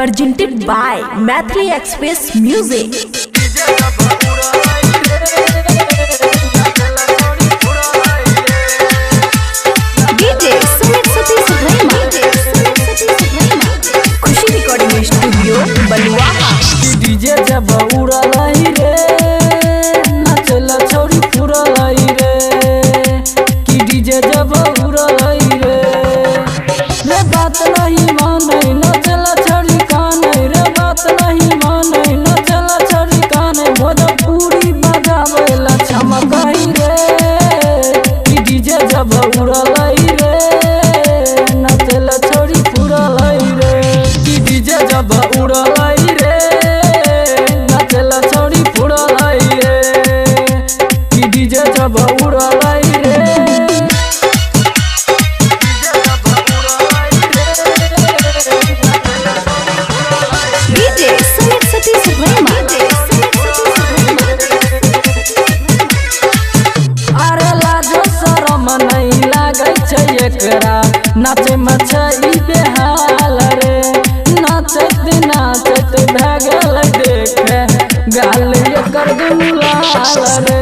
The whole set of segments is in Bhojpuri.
presented by Mathli Express Music. DJ Sumit Satish Rema. Khushi recording studio Baluaha. DJ जब उड़ालाई रे नाचला छोरी पुरालाई रे कि डीजे जब उड़ालाई रे रे बात नहीं माने नाचला छोरी काने रे बात नहीं माने नाचला छोरी काने भोजपुरी बजावेला चमकाई रे कि डीजे जब उड़ालाई रे नाचला छोरी पुरालाई रे कि डीजे जब उड़ालाई रे नाचला छोरी पुरालाई रे कि डीजे जब उड़ालाई रे DJ Sumit Satish Rema. अरे लाजो शरम नहीं लागे छै एकरा नाचे में छै ई बेहाल रे नाचत भए गेल देखे गाल एकर दुनू लाल रे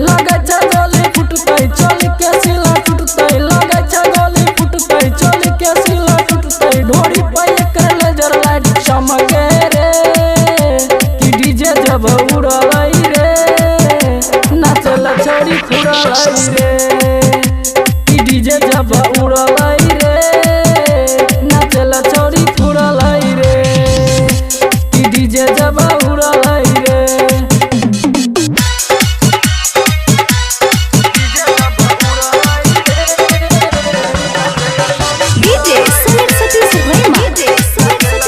लगे छै गोली फुटतै चोली के सिला टूटतै लगे छै गोली फुटतै चोली के सिला टूटतै ढोरी पे एकर लेजर लाइट चमके रे कि डीजे जब उड़ाई रे नाचला छोरी फुराई रे कि डीजे जब उड़ाई रे नाचला छोरी फुराई रे कि डीजे जब उड़ाई रे DJ Sumit Satish Rema.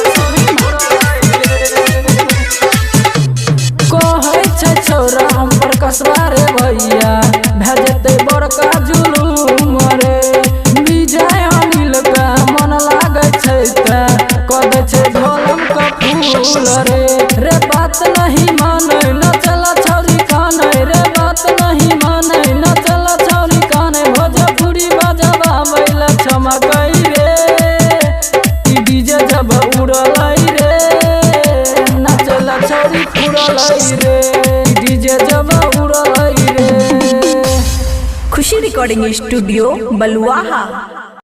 कहै छै छोरा हम पर कसबा रे भैया भेजते बड़का जुलूम रे विजय अनिल का मन लागे छै ते कदै छै ढोलम का फूल रे रे बात नहीं माने नचला छोरी काने रे बात नहीं माने नचला छोरी काने भोजपुरी बजावा मैला चमकई रे कि डीजे जब उड़ाई रे नाचला छोरी फुराई रे डीजे जब उड़ाई रे। खुशी रिकॉर्डिंग स्टूडियो बलुआहा।